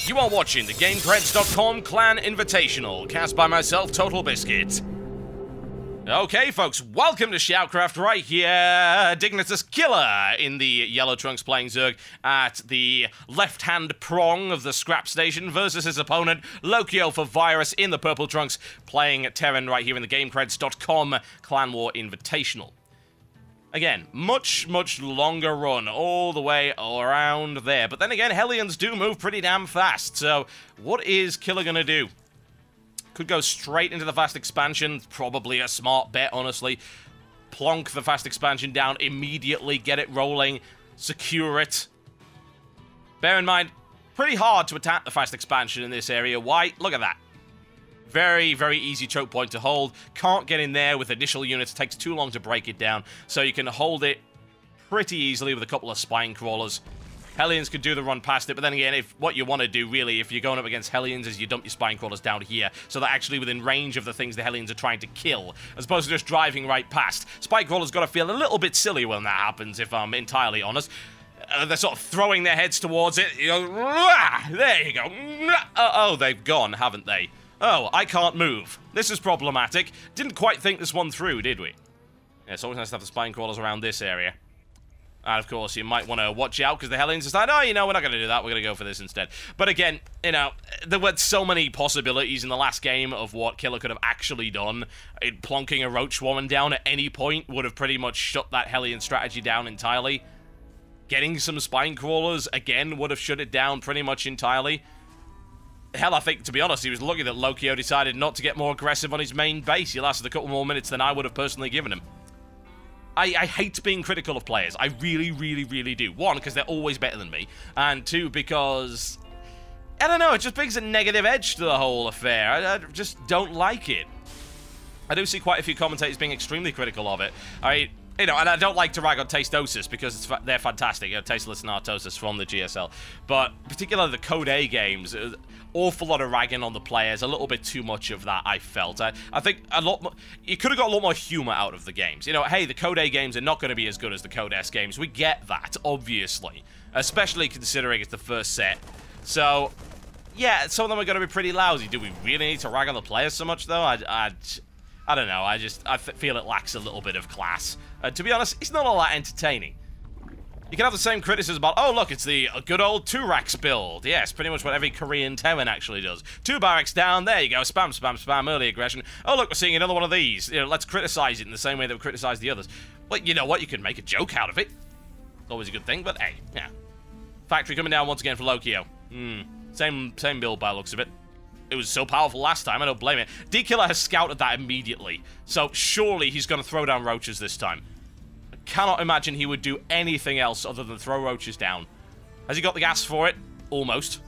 You are watching the GameCreds.com Clan Invitational, cast by myself, Totalbiscuit. Okay, folks, welcome to SHOUTcraft right here. Dignitas Killer in the yellow trunks playing Zerg at the left-hand prong of the scrap station versus his opponent, Laukyo for Virus in the purple trunks playing Terran right here in the GameCreds.com Clan War Invitational. Again, much longer run all the way around there. But then again, Hellions do move pretty damn fast. So what is Killer going to do? Could go straight into the fast expansion. Probably a smart bet, honestly. Plonk the fast expansion down immediately. Get it rolling. Secure it. Bear in mind, pretty hard to attack the fast expansion in this area. Why? Look at that. Very easy choke point to hold. Can't get in there with initial units. Takes too long to break it down. So you can hold it pretty easily with a couple of spine crawlers. Hellions could do the run past it, but then again, if what you want to do, really, if you're going up against Hellions, is you dump your spine crawlers down here, so they're actually within range of the things the Hellions are trying to kill, as opposed to just driving right past. Spine crawlers got to feel a little bit silly when that happens, if I'm entirely honest. They're sort of throwing their heads towards it. You go, rah! There you go. Oh, they've gone, haven't they? Oh, I can't move. This is problematic. Didn't quite think this one through, did we? Yeah, it's always nice to have the spine crawlers around this area. And, of course, you might want to watch out, because the Hellions decide, oh, you know, we're not going to do that, we're going to go for this instead. But again, you know, there were so many possibilities in the last game of what Killer could have actually done. Plonking a Roach Woman down at any point would have pretty much shut that Hellion strategy down entirely. Getting some Spine Crawlers, again, would have shut it down pretty much entirely. Hell, I think, to be honest, he was lucky that Laukyo decided not to get more aggressive on his main base. He lasted a couple more minutes than I would have personally given him. I hate being critical of players. I really do. One, because they're always better than me. And two, because, I don't know, it just brings a negative edge to the whole affair. I just don't like it. I do see quite a few commentators being extremely critical of it. You know, and I don't like to rag on Tasteosis because they're fantastic. You know, Tasteless and Artosis from the GSL. But particularly the Code A games, awful lot of ragging on the players, a little bit too much of that, I felt. I think a lot more, you could have got a lot more humor out of the games. You know, hey, the Code A games are not going to be as good as the Code S games. We get that, obviously. Especially considering it's the first set. So, yeah, some of them are going to be pretty lousy. Do we really need to rag on the players so much, though? I don't know. I feel it lacks a little bit of class. To be honest, it's not all that entertaining. You can have the same criticism about, oh, look, it's the good old 2-racks build. Yes, pretty much what every Korean Terran actually does. 2 barracks down, there you go, spam, early aggression. Oh, look, we're seeing another one of these. You know, let's criticize it in the same way that we criticize the others. Well, you know what, you can make a joke out of it. Always a good thing, but hey, yeah. Factory coming down once again for Laukyo. Same build by the looks of it. It was so powerful last time, I don't blame it. dKiller has scouted that immediately, so surely he's going to throw down roaches this time. I cannot imagine he would do anything else other than throw roaches down. Has he got the gas for it? Almost.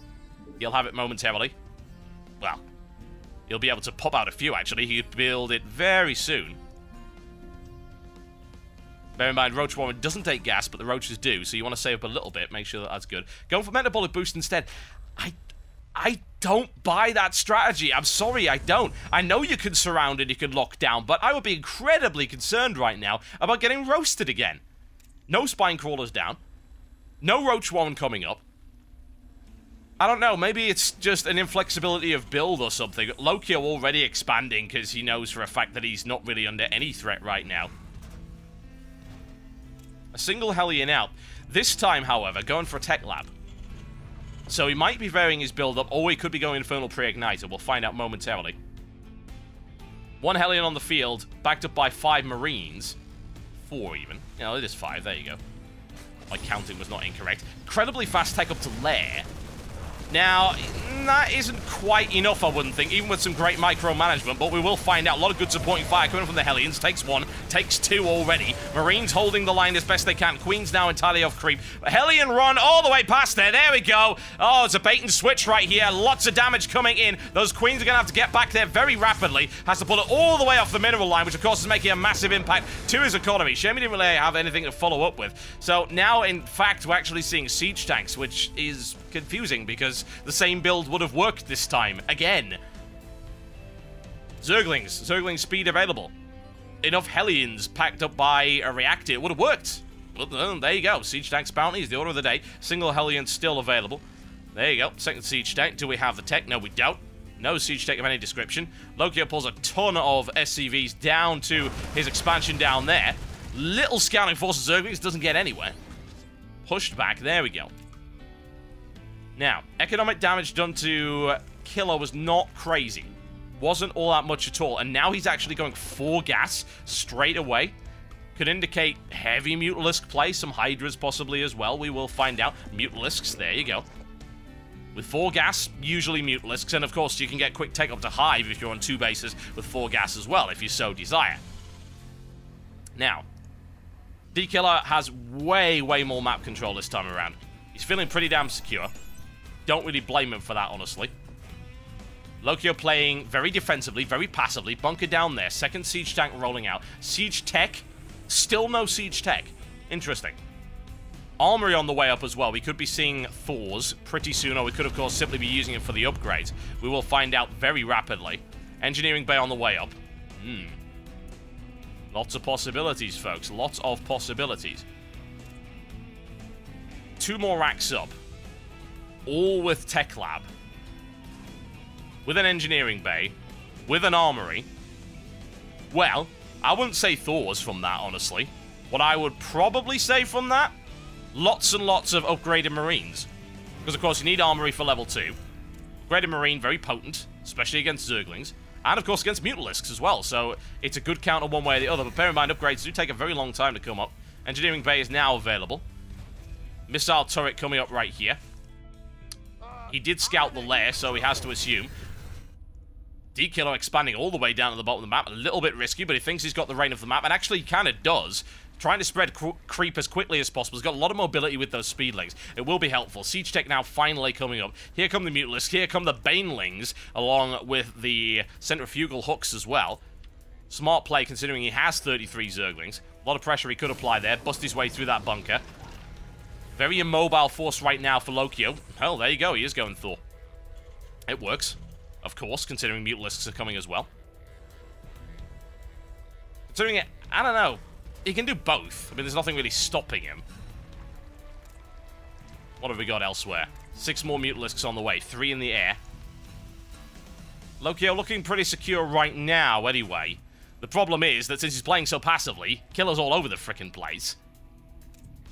He'll have it momentarily. Well, he'll be able to pop out a few, actually. He'll build it very soon. Bear in mind, Roach Woman doesn't take gas, but the roaches do, so you want to save up a little bit, make sure that that's good. Going for Metabolic Boost instead. I don't buy that strategy. I'm sorry, I don't. I know you can surround and you can lock down, but I would be incredibly concerned right now about getting roasted again. No spine crawlers down. No Roach Woman coming up. I don't know, maybe it's just an inflexibility of build or something. Laukyo already expanding because he knows for a fact that he's not really under any threat right now. A single Hellion out. This time, however, going for a Tech Lab. So he might be varying his build-up, or he could be going Infernal Pre-Igniter. We'll find out momentarily. 1 Hellion on the field, backed up by 5 Marines. 4 even. You know, it is 5. There you go. My counting was not incorrect. Incredibly fast tech up to Lair. Now, that isn't quite enough, I wouldn't think, even with some great micromanagement, but we will find out. A lot of good supporting fire coming from the Hellions. Takes 1, takes 2 already. Marines holding the line as best they can. Queen's now entirely off creep. Hellion run all the way past there. There we go. Oh, it's a bait and switch right here. Lots of damage coming in. Those Queens are going to have to get back there very rapidly. Has to pull it all the way off the mineral line, which of course is making a massive impact to his economy. Shame he didn't really have anything to follow up with. So now, in fact, we're actually seeing siege tanks, which is confusing because the same build would have worked this time again. Zerglings speed available. Enough Hellions packed up by a reactor, it would have worked. Well, there you go. Siege tanks bounty is the order of the day. Single Hellion still available. There you go. Second siege tank. Do we have the tech? No, we don't. No siege tank of any description. Laukyo pulls a ton of SCVs down to his expansion down there. Little scouting force of Zerglings doesn't get anywhere. Pushed back. There we go. Now, economic damage done to Killer was not crazy. Wasn't all that much at all. And now he's actually going 4 gas straight away. Could indicate heavy Mutalisk play. Some Hydras possibly as well. We will find out. Mutalisks. There you go. With 4 gas, usually Mutalisks, and of course you can get quick take up to Hive if you're on 2 bases with 4 gas as well, if you so desire. Now, dKiller has way more map control this time around. He's feeling pretty damn secure. Don't really blame him for that, honestly. Laukyo playing very defensively, very passively. Bunker down there, second siege tank rolling out. Siege tech, still no siege tech. Interesting. Armory on the way up as well. We could be seeing Thors pretty soon, or we could, of course, simply be using it for the upgrades. We will find out very rapidly. Engineering bay on the way up. Lots of possibilities, folks. Lots of possibilities. 2 more racks up. All with Tech Lab. With an engineering bay. With an armory. Well, I wouldn't say Thors from that, honestly. What I would probably say from that, lots and lots of upgraded Marines. Because, of course, you need armory for level 2. Upgraded Marine, very potent, especially against Zerglings. And, of course, against Mutalisks as well. So, it's a good counter one way or the other. But bear in mind, upgrades do take a very long time to come up. Engineering bay is now available. Missile turret coming up right here. He did scout the lair, so he has to assume. dKiller expanding all the way down to the bottom of the map. A little bit risky, but he thinks he's got the reign of the map. And actually, he kind of does. Trying to spread creep as quickly as possible. He's got a lot of mobility with those speedlings. It will be helpful. Siege tech now finally coming up. Here come the Mutalisks. Here come the Banelings, along with the centrifugal hooks as well. Smart play, considering he has 33 Zerglings. A lot of pressure he could apply there. Bust his way through that bunker. Very immobile force right now for Laukyo. Hell, there you go. He is going Thor. It works, of course, considering Mutalisks are coming as well. Considering it, I don't know. He can do both. I mean, there's nothing really stopping him. What have we got elsewhere? 6 more Mutalisks on the way. 3 in the air. Laukyo looking pretty secure right now, anyway. The problem is that since he's playing so passively, Killer's all over the frickin' place.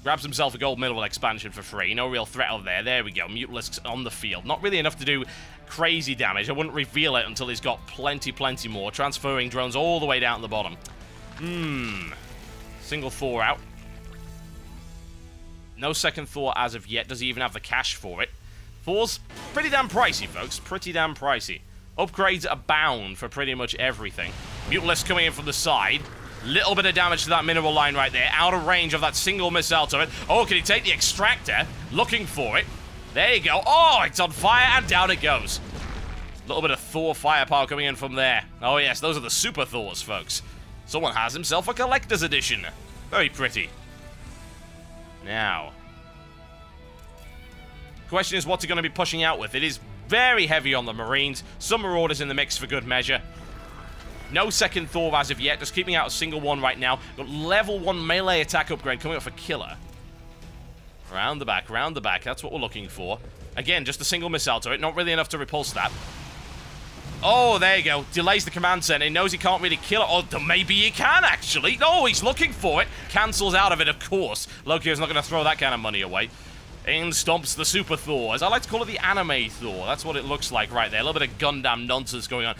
Grabs himself a gold mineral expansion for free. No real threat over there. There we go. Mutalisks on the field. Not really enough to do crazy damage. I wouldn't reveal it until he's got plenty more. Transferring drones all the way down to the bottom. Single Thor out. No second Thor as of yet. Does he even have the cash for it? Thor's pretty damn pricey, folks. Pretty damn pricey. Upgrades abound for pretty much everything. Mutalisk coming in from the side. Little bit of damage to that mineral line right there. Out of range of that single missile turret. Oh, can he take the extractor? Looking for it. There you go. Oh, it's on fire and down it goes. A little bit of Thor firepower coming in from there. Oh, yes, those are the Super Thors, folks. Someone has himself a collector's edition. Very pretty. Now, question is, what's he going to be pushing out with? It is very heavy on the Marines. Some Marauders in the mix for good measure. No second Thor as of yet. Just keeping out a single one right now. Got level 1 melee attack upgrade coming up for Killer. Round the back, round the back. That's what we're looking for. Again, just a single missile turret. Not really enough to repulse that. Oh, there you go. Delays the command center. He knows he can't really kill it. Oh, maybe he can, actually. No, he's looking for it. Cancels out of it, of course. Laukyo's not going to throw that kind of money away. And stomps the Super Thor. As I like to call it, the anime Thor. That's what it looks like right there. A little bit of Gundam nonsense going on.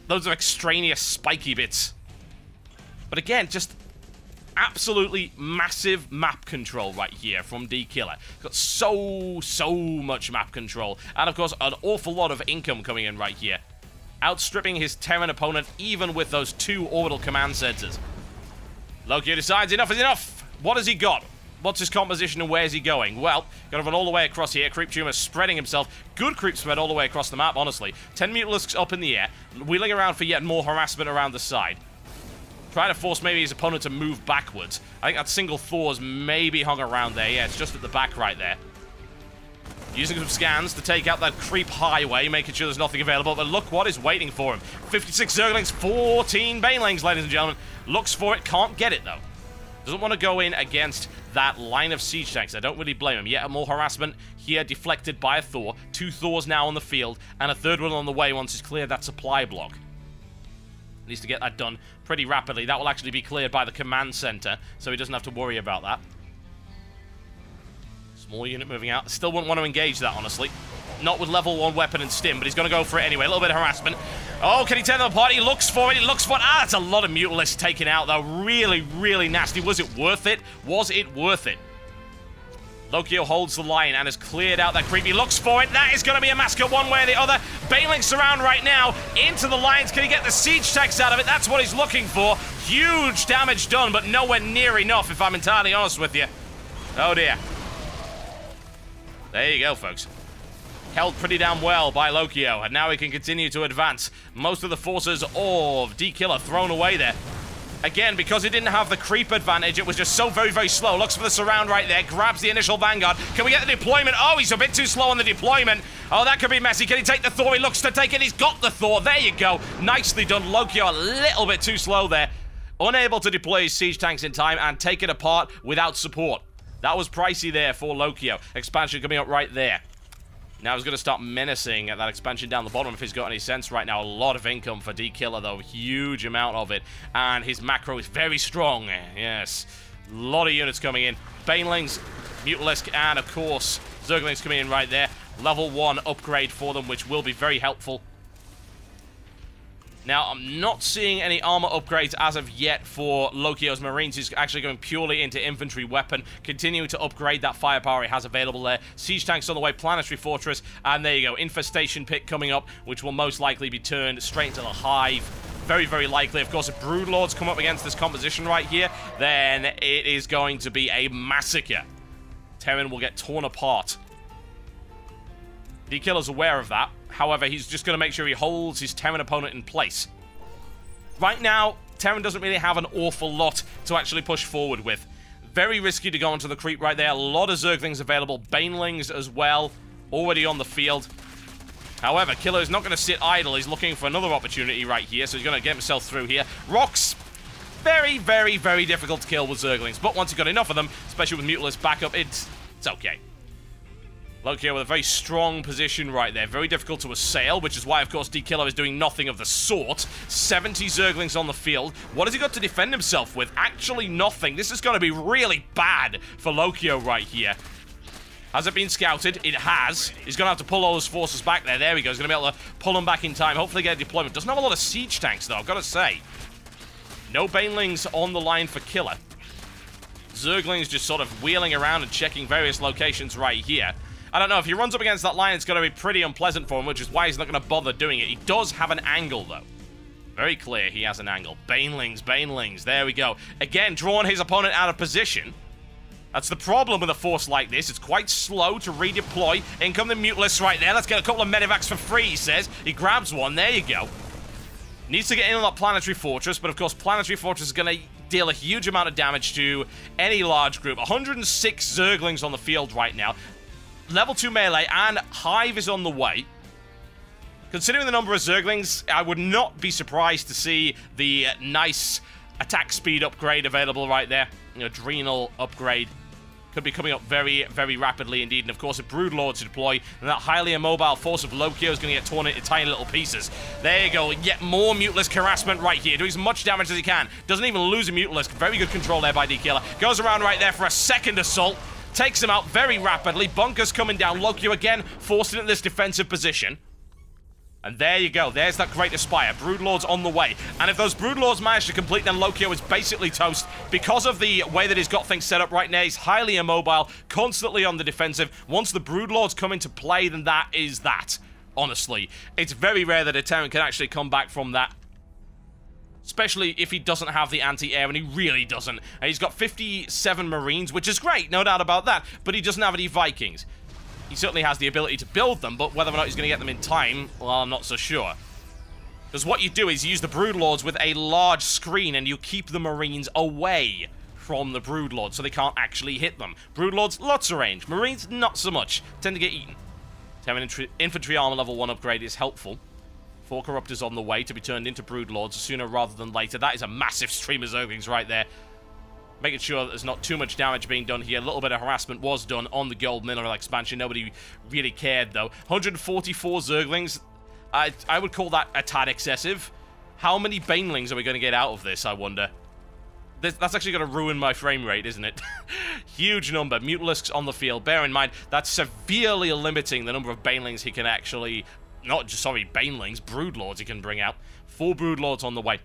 Those are extraneous spiky bits. But again, just absolutely massive map control right here from dKiller. Got so much map control. And of course, an awful lot of income coming in right here. Outstripping his Terran opponent, even with those 2 orbital command centers. Laukyo decides enough is enough. What has he got? What's his composition and where's he going? Well, gotta run all the way across here. Creep Tumor spreading himself. Good creep spread all the way across the map, honestly. 10 Mutalisks up in the air. Wheeling around for yet more harassment around the side. Trying to force maybe his opponent to move backwards. I think that single Thor's maybe hung around there. Yeah, it's just at the back right there. Using some scans to take out that creep highway, making sure there's nothing available. But look what is waiting for him. 56 Zerglings, 14 Banelings, ladies and gentlemen. Looks for it, can't get it, though. Doesn't want to go in against that line of siege tanks. I don't really blame him. Yet more harassment here, deflected by a Thor. 2 Thors now on the field, and a 3rd one on the way once he's cleared that supply block. Needs to get that done pretty rapidly. That will actually be cleared by the command center, so he doesn't have to worry about that. Small unit moving out. Still wouldn't want to engage that, honestly. Not with level 1 weapon and stim, but he's going to go for it anyway. A little bit of harassment. Oh, can he tear them apart? He looks for it. He looks for it. Ah, that's a lot of Mutalisks taken out, though. Really, really nasty. Was it worth it? Was it worth it? Laukyo holds the line and has cleared out that creep. He looks for it. That is going to be a massacre one way or the other. Banelings around right now into the lines. Can he get the siege tanks out of it? That's what he's looking for. Huge damage done, but nowhere near enough, if I'm entirely honest with you. Oh, dear. There you go, folks. Held pretty damn well by Laukyo, and now he can continue to advance. Most of the forces of dKiller thrown away there. Again, because it didn't have the creep advantage, it was just so very, very slow. Looks for the surround right there, grabs the initial vanguard. Can we get the deployment? Oh, he's a bit too slow on the deployment. Oh, that could be messy. Can he take the Thor? He looks to take it. He's got the Thor. There you go. Nicely done. Laukyo a little bit too slow there. Unable to deploy his siege tanks in time and take it apart without support. That was pricey there for Laukyo. Expansion coming up right there. Now he's going to start menacing at that expansion down the bottom if he's got any sense right now. A lot of income for dKiller, though. Huge amount of it. And his macro is very strong. Yes. A lot of units coming in. Banelings, Mutalisk, and, of course, Zerglings coming in right there. Level 1 upgrade for them, which will be very helpful. Now, I'm not seeing any armor upgrades as of yet for Laukyo's Marines. He's actually going purely into infantry weapon, continuing to upgrade that firepower he has available there. Siege tanks on the way, Planetary Fortress, and there you go. Infestation Pit coming up, which will most likely be turned straight into the Hive. Very, very likely. Of course, if Broodlords come up against this composition right here, then it is going to be a massacre. Terran will get torn apart. dKiller's aware of that. However, he's just going to make sure he holds his Terran opponent in place. Right now, Terran doesn't really have an awful lot to actually push forward with. Very risky to go onto the creep right there. A lot of Zerglings available. Banelings as well. Already on the field. However, Killer is not going to sit idle. He's looking for another opportunity right here. So he's going to get himself through here. Rocks. Very, very, very difficult to kill with Zerglings. But once you've got enough of them, especially with Mutalisk backup, it's okay. Laukyo with a very strong position right there. Very difficult to assail, which is why, of course, dKiller is doing nothing of the sort. 70 Zerglings on the field. What has he got to defend himself with? Actually nothing. This is going to be really bad for Laukyo right here. Has it been scouted? It has. He's going to have to pull all his forces back there. There we go. He's going to be able to pull them back in time. Hopefully get a deployment. Doesn't have a lot of siege tanks, though, I've got to say. No Banelings on the line for Killer. Zerglings just sort of wheeling around and checking various locations right here. I don't know, if he runs up against that line, it's going to be pretty unpleasant for him, which is why he's not going to bother doing it. He does have an angle, though. Very clear he has an angle. Banelings, Banelings, there we go. Again, drawing his opponent out of position. That's the problem with a force like this. It's quite slow to redeploy. In come the Mutalisks right there. Let's get a couple of medivacs for free, he says. He grabs one, there you go. Needs to get in on that Planetary Fortress, but of course, Planetary Fortress is going to deal a huge amount of damage to any large group. 106 Zerglings on the field right now. Level 2 melee, and Hive is on the way. Considering the number of Zerglings, I would not be surprised to see the nice attack speed upgrade available right there. Adrenal upgrade could be coming up very, very rapidly indeed. And of course, a Broodlord to deploy, and that highly immobile force of Laukyo is going to get torn into tiny little pieces. There you go. Yet more Mutalisk harassment right here, doing as much damage as he can. Doesn't even lose a Mutalisk. Very good control there by dKiller. Goes around right there for a second assault. Takes him out very rapidly. Bunkers coming down. Laukyo again forced into this defensive position. And there you go. There's that Great Aspire. Broodlord's on the way. And if those Broodlords manage to complete, then Laukyo is basically toast. Because of the way that he's got things set up right now, he's highly immobile, constantly on the defensive. Once the Broodlords come into play, then that is that. Honestly. It's very rare that a Terran can actually come back from that. Especially if he doesn't have the anti-air, and he really doesn't. And he's got 57 Marines, which is great, no doubt about that. But he doesn't have any Vikings. He certainly has the ability to build them, but whether or not he's going to get them in time, well, I'm not so sure. Because what you do is you use the Broodlords with a large screen, and you keep the Marines away from the Broodlords, so they can't actually hit them. Broodlords, lots of range. Marines, not so much. Tend to get eaten. Terran infantry armor level 1 upgrade is helpful. 4 Corruptors on the way to be turned into Broodlords sooner rather than later. That is a massive stream of Zerglings right there. Making sure that there's not too much damage being done here. A little bit of harassment was done on the gold mineral expansion. Nobody really cared, though. 144 Zerglings. I would call that a tad excessive. How many Banelings are we going to get out of this, I wonder? That's actually going to ruin my frame rate, isn't it? Huge number. Mutalisks on the field. Bear in mind, that's severely limiting the number of Banelings he can actually... Banelings. Broodlords he can bring out. 4 Broodlords on the way.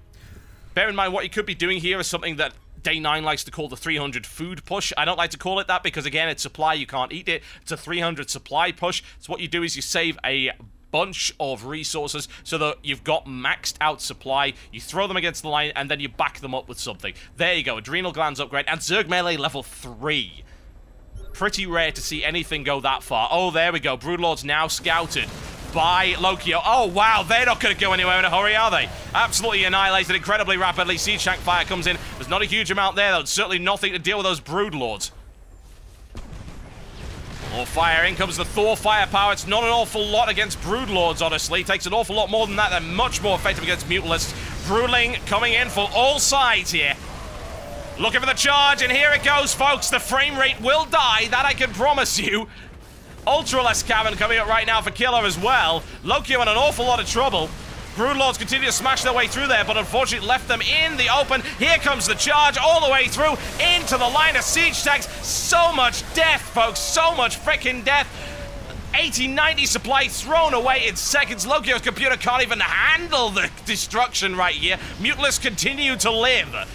Bear in mind, what you could be doing here is something that Day 9 likes to call the 300 food push. I don't like to call it that because, again, it's supply. You can't eat it. It's a 300 supply push. So what you do is you save a bunch of resources so that you've got maxed out supply. You throw them against the line, and then you back them up with something. There you go. Adrenal Glands upgrade. And Zerg Melee level 3. Pretty rare to see anything go that far. Oh, there we go. Broodlord's now scouted by Laukyo. Oh, wow, they're not going to go anywhere in a hurry, are they? Absolutely annihilated incredibly rapidly. Siege Tank fire comes in. There's not a huge amount there, though. Certainly nothing to deal with those Broodlords. More fire. In comes the Thor firepower. It's not an awful lot against Broodlords, honestly. It takes an awful lot more than that. They're much more effective against Mutalisks. Broodling coming in for all sides here. Looking for the charge, and here it goes, folks. The frame rate will die, that I can promise you. Ultralisk Cavern coming up right now for Killer as well. Laukyo in an awful lot of trouble. Broodlords continue to smash their way through there, but unfortunately left them in the open. Here comes the charge all the way through into the line of siege tanks. So much death, folks. So much freaking death. 80, 90 supply thrown away in seconds. Laukyo's computer can't even handle the destruction right here. Mutalisks continue to live.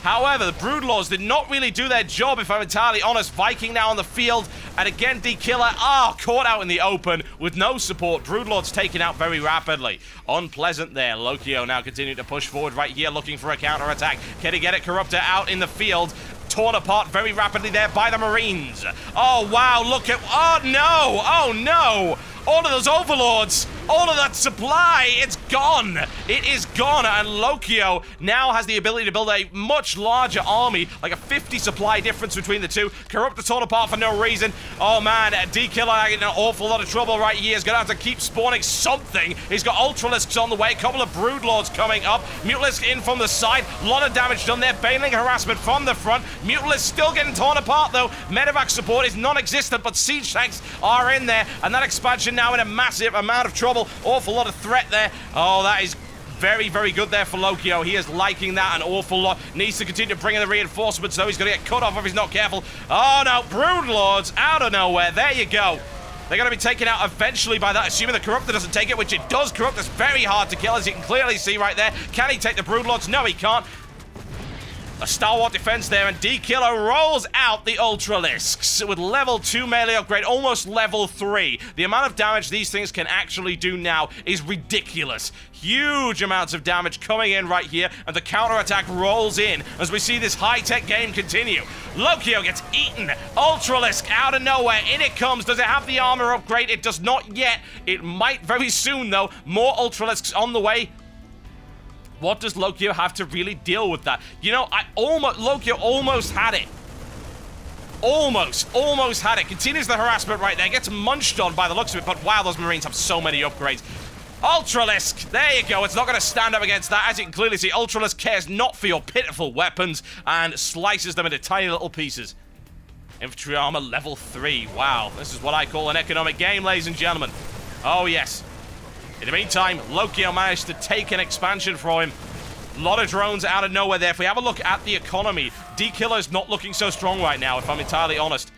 However, the Broodlords did not really do their job, if I'm entirely honest. Viking now on the field, and again, dKiller, caught out in the open with no support. Broodlords taken out very rapidly. Unpleasant there. Laukyo now continuing to push forward right here, looking for a counter-attack. Can he get it? Corruptor out in the field. Torn apart very rapidly there by the Marines. Oh, wow, look at... Oh, no! Oh, no! All of those overlords, all of that supply, it's gone. It is gone, and Laukyo now has the ability to build a much larger army, like a 50 supply difference between the two. Corruptor torn apart for no reason. Oh, man, dKiller in an awful lot of trouble right here. He's going to have to keep spawning something. He's got Ultralisks on the way, a couple of Broodlords coming up. Mutalisk in from the side, a lot of damage done there. Baneling harassment from the front. Mutalisk still getting torn apart, though. Medevac support is non-existent, but siege tanks are in there, and that expansion now in a massive amount of trouble. Awful lot of threat there. Oh, that is very, very good there for Laukyo. He is liking that an awful lot. Needs to continue to bring in the reinforcements, though. He's going to get cut off if he's not careful. Oh, no. Broodlords out of nowhere. There you go. They're going to be taken out eventually by that, assuming the Corruptor doesn't take it, which it does. Corruptor's very hard to kill, as you can clearly see right there. Can he take the Broodlords? No, he can't. A stalwart defense there, and dKiller rolls out the Ultralisks with level 2 melee upgrade, almost level 3. The amount of damage these things can actually do now is ridiculous. Huge amounts of damage coming in right here, and the counterattack rolls in as we see this high-tech game continue. Laukyo gets eaten. Ultralisk out of nowhere. In it comes. Does it have the armor upgrade? It does not yet. It might very soon, though. More Ultralisks on the way. What does Laukyo have to really deal with that? You know, Laukyo almost had it. Almost had it. Continues the harassment right there. Gets munched on by the looks of it, but wow, those Marines have so many upgrades. Ultralisk, there you go. It's not going to stand up against that. As you can clearly see, Ultralisk cares not for your pitiful weapons and slices them into tiny little pieces. Infantry armor level 3. Wow, this is what I call an economic game, ladies and gentlemen. Oh, yes. In the meantime, Laukyo managed to take an expansion from him. A lot of drones out of nowhere there. If we have a look at the economy, dKiller's not looking so strong right now, if I'm entirely honest.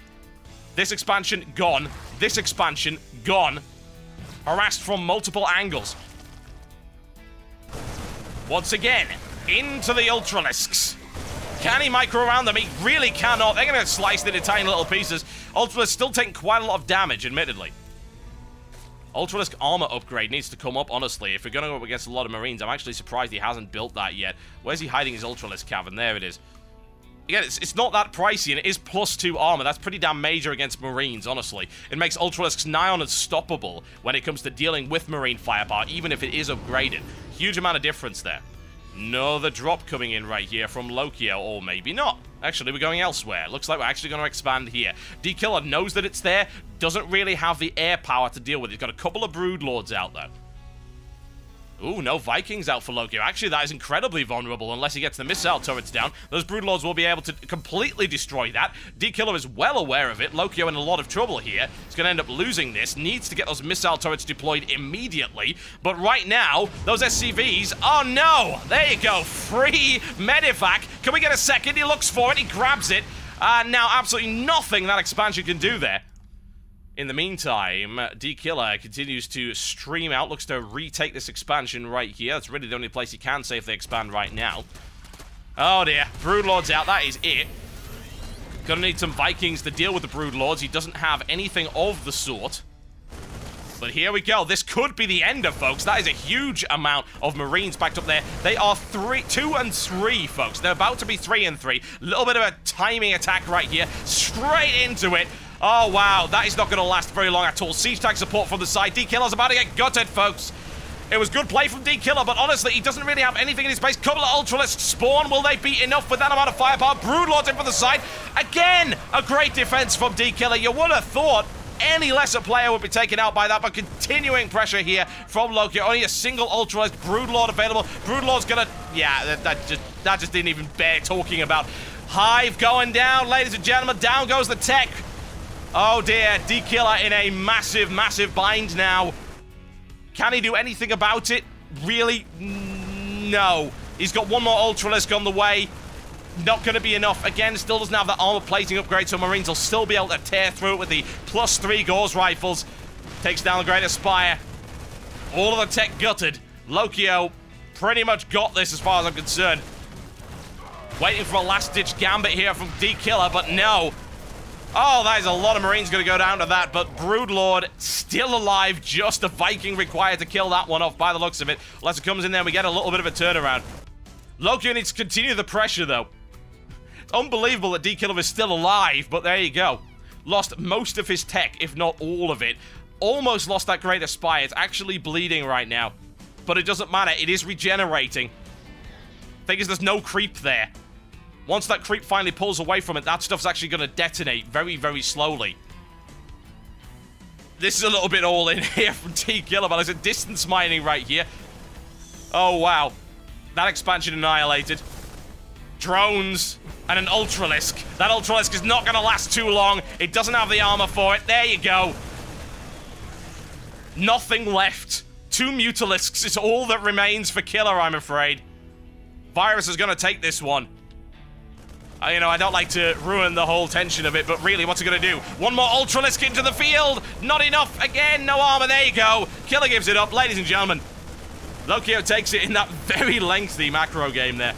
This expansion, gone. This expansion, gone. Harassed from multiple angles. Once again, into the Ultralisks. Can he micro around them? He really cannot. They're going to get sliced into tiny little pieces. Ultralisk still taking quite a lot of damage, admittedly. Ultralisk armor upgrade needs to come up, honestly. If we're going to go up against a lot of Marines, I'm actually surprised he hasn't built that yet. Where's he hiding his Ultralisk Cavern? There it is. Again, it's not that pricey, and it is +2 armor. That's pretty damn major against Marines, honestly. It makes Ultralisks nigh on unstoppable when it comes to dealing with Marine firepower, even if it is upgraded. Huge amount of difference there. Another drop coming in right here from Laukyo, or maybe not. Actually, we're going elsewhere. Looks like we're actually going to expand here. dKiller knows that it's there, doesn't really have the air power to deal with it. He's got a couple of Broodlords out, though. Ooh, no Vikings out for Laukyo. Actually, that is incredibly vulnerable unless he gets the missile turrets down. Those Broodlords will be able to completely destroy that. dKiller is well aware of it. Laukyo in a lot of trouble here. He's going to end up losing this. Needs to get those missile turrets deployed immediately. But right now, those SCVs... Oh, no! There you go. Free Medivac. Can we get a second? He looks for it. He grabs it. Now, absolutely nothing that expansion can do there. In the meantime, dKiller continues to stream out, looks to retake this expansion right here. That's really the only place he can safely expand right now. Oh dear, Broodlord's out, that is it. Gonna need some Vikings to deal with the Broodlords. He doesn't have anything of the sort. But here we go. This could be the ender, folks. That is a huge amount of Marines backed up there. They are 2 and 3, folks. They're about to be 3 and 3. A little bit of a timing attack right here. Straight into it. Oh, wow. That is not going to last very long at all. Siege tank support from the side. dKiller's about to get gutted, folks. It was good play from dKiller, but honestly, he doesn't really have anything in his base. Couple of Ultralisks spawn. Will they be enough with that amount of firepower? Broodlords in from the side. Again, a great defense from dKiller. You would have thought any lesser player would be taken out by that, but continuing pressure here from Laukyo. Only a single Ultralisk Broodlord available. Broodlord's gonna... Yeah, that just didn't even bear talking about. Hive going down, ladies and gentlemen. Down goes the tech. Oh dear, dKiller in a massive, massive bind now. Can he do anything about it? Really? No. He's got one more Ultralisk on the way. Not going to be enough. Again, still doesn't have that armor plating upgrade, so Marines will still be able to tear through it with the +3 Gauss rifles. Takes down the Great Aspire. All of the tech gutted. Laukyo pretty much got this as far as I'm concerned. Waiting for a last-ditch gambit here from dKiller, but no. Oh, that is a lot of Marines going to go down to that, but Broodlord still alive. Just a Viking required to kill that one off by the looks of it. Unless it comes in there, we get a little bit of a turnaround. Laukyo needs to continue the pressure, though. It's unbelievable that dKiller is still alive, but there you go. Lost most of his tech, if not all of it. Almost lost that Great Aspire. It's actually bleeding right now. But it doesn't matter. It is regenerating. Thing is, there's no creep there. Once that creep finally pulls away from it, that stuff's actually going to detonate very, very slowly. This is a little bit all in here from dKiller, but there's a distance mining right here. Oh, wow. That expansion annihilated. Drones and an Ultralisk. That Ultralisk is not going to last too long. It doesn't have the armor for it. There you go. Nothing left. 2 Mutalisks is all that remains for Killer, I'm afraid. Virus is going to take this one. You know, I don't like to ruin the whole tension of it, but really, what's it going to do? One more Ultralisk into the field! Not enough! Again, no armor, there you go! Killer gives it up, ladies and gentlemen. Laukyo takes it in that very lengthy macro game there.